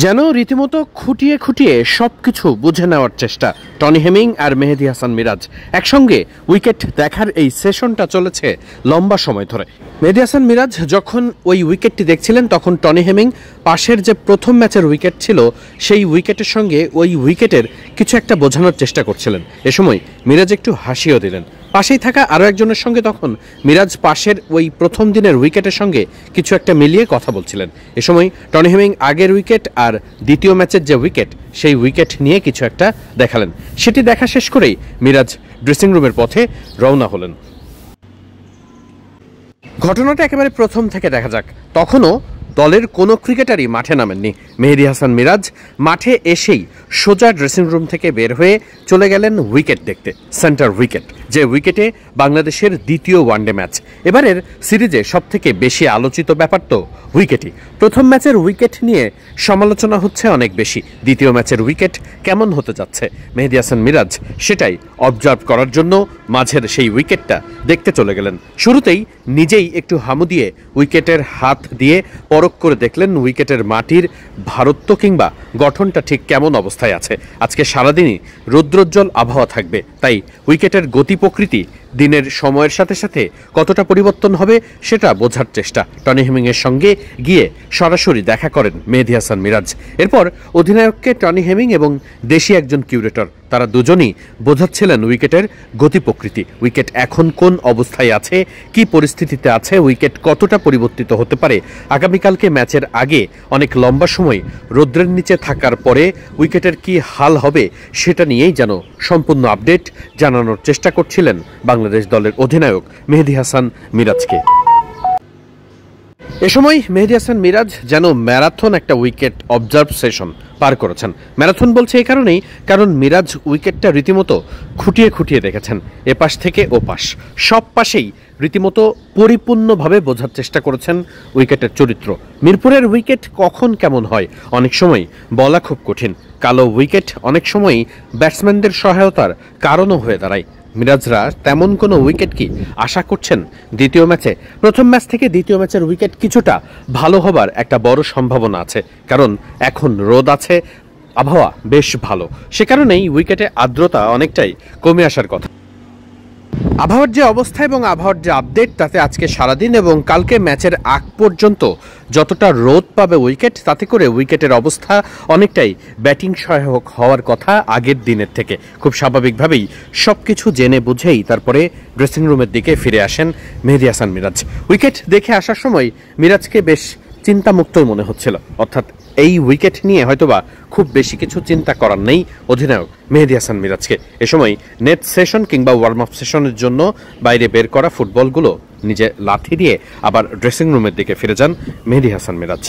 যেন রীতিমতো খুঁটিয়ে খুঁটিয়ে সবকিছু বুঝে নেওয়ার চেষ্টা। টনি হেমিং আর মেহেদী হাসান মিরাজ একসঙ্গে উইকেট দেখার এই সেশনটা চলেছে লম্বা সময় ধরে। মেহেদী হাসান মিরাজ যখন ওই উইকেটটি দেখছিলেন তখন টনি হেমিং পাশের যে প্রথম ম্যাচের উইকেট ছিল সেই উইকেটের সঙ্গে ওই উইকেটের কিছু একটা বোঝানোর চেষ্টা করছিলেন। এ সময় মিরাজ একটু হাসিও দিলেন। পাশেই থাকা আরও একজনের সঙ্গে তখন মিরাজ পাশের ওই প্রথম দিনের উইকেটের সঙ্গে কিছু একটা মিলিয়ে কথা বলছিলেন। এ সময় টনি হেমিং আগের উইকেট আর দ্বিতীয় ম্যাচের যে উইকেট সেই উইকেট নিয়ে কিছু একটা দেখালেন। সেটি দেখা শেষ করেই মিরাজ ড্রেসিং রুমের পথে রওনা হলেন। ঘটনাটা একেবারে প্রথম থেকে দেখা যাক। তখনও দলের কোনো ক্রিকেটারই মাঠে নামেননি। মেহেদী হাসান মিরাজ মাঠে এসেই সোজা ড্রেসিং রুম থেকে বের হয়ে চলে গেলেন উইকেট দেখতে, সেন্টার উইকেট, যে উইকেটে বাংলাদেশের দ্বিতীয় ওয়ানডে ম্যাচ। এবারের সিরিজে সবথেকে বেশি আলোচিত ব্যাপার তো উইকেটই। প্রথম ম্যাচের উইকেট নিয়ে সমালোচনা হচ্ছে অনেক বেশি। দ্বিতীয় ম্যাচের উইকেট কেমন হতে যাচ্ছে মেহেদী হাসান মিরাজ সেটাই অবজার্ভ করার জন্য মাঝের সেই উইকেটটা দেখতে চলে গেলেন। শুরুতেই নিজেই একটু হামু দিয়ে উইকেটের হাত দিয়ে পরখ করে দেখলেন উইকেটের মাটির ভারত্ব কিংবা গঠনটা ঠিক কেমন অবস্থায় আছে। আজকে সারাদিনই রৌদ্রোজ্জ্বল আবহাওয়া থাকবে, তাই উইকেটের গতি প্রকৃতি দিনের সময়ের সাথে সাথে কতটা পরিবর্তন হবে সেটা বোঝার চেষ্টা। টনি হেমিংয়ের সঙ্গে গিয়ে সরাসরি দেখা করেন মেহেদী হাসান মিরাজ। এরপর অধিনায়ককে টনি হেমিং এবং দেশি একজন কিউরেটর তারা দুজনই বোঝাচ্ছিলেন উইকেটের গতি প্রকৃতি, উইকেট এখন কোন অবস্থায় আছে, কি পরিস্থিতিতে আছে, উইকেট কতটা পরিবর্তিত হতে পারে। আগামীকালকে ম্যাচের আগে অনেক লম্বা সময় রৌদ্রের নিচে থাকার পরে উইকেটের কি হাল হবে সেটা নিয়েই যেন সম্পূর্ণ আপডেট জানানোর চেষ্টা করছিলেন বাংলাদেশ দলের অধিনায়ক মেহেদী হাসান মিরাজকে। এ সময় মেহেদী হাসান মিরাজ যেন ম্যারাথন একটা উইকেট অবজার্ভ সেশন পার করেছেন। ম্যারাথন বলছে এই কারণেই কারণ মিরাজ উইকেটটা রীতিমতো খুঁটিয়ে খুঁটিয়ে দেখেছেন, এপাশ থেকে ওপাশ সব পাশেই রীতিমতো পরিপূর্ণভাবে বোঝার চেষ্টা করেছেন উইকেটের চরিত্র। মিরপুরের উইকেট কখন কেমন হয় অনেক সময় বলা খুব কঠিন। কালো উইকেট অনেক সময়ই ব্যাটসম্যানদের সহায়তার কারণও হয়ে দাঁড়ায়। মিরাজরা তেমন কোনো উইকেট কি আশা করছেন দ্বিতীয় ম্যাচে? প্রথম ম্যাচ থেকে দ্বিতীয় ম্যাচের উইকেট কিছুটা ভালো হবার একটা বড় সম্ভাবনা আছে, কারণ এখন রোদ আছে, আবহাওয়া বেশ ভালো, সে কারণেই উইকেটে আর্দ্রতা অনেকটাই কমে আসার কথা। আবহাওয়ার যে অবস্থা এবং আবহাওয়ার যে আপডেট তাতে আজকে সারাদিন এবং কালকে ম্যাচের আগ পর্যন্ত যতটা রোদ পাবে উইকেট, তাতে করে উইকেটের অবস্থা অনেকটাই ব্যাটিং সহায়ক হওয়ার কথা আগের দিনের থেকে। খুব স্বাভাবিকভাবেই সব কিছু জেনে বুঝেই তারপরে ড্রেসিং রুমের দিকে ফিরে আসেন মেহেদী হাসান মিরাজ। উইকেট দেখে আসার সময় মিরাজকে বেশ চিন্তামুক্তই মনে হচ্ছিল, অর্থাৎ এই উইকেট নিয়ে হয়তোবা খুব বেশি কিছু চিন্তা করার নেই অধিনায়ক মেহেদী হাসান মিরাজকে। এ সময় নেট সেশন কিংবা ওয়ার্ম আপ সেশনের জন্য বাইরে বের করা ফুটবলগুলো নিজে লাথি দিয়ে আবার ড্রেসিং রুমের দিকে ফিরে যান মেহেদী হাসান মিরাজ।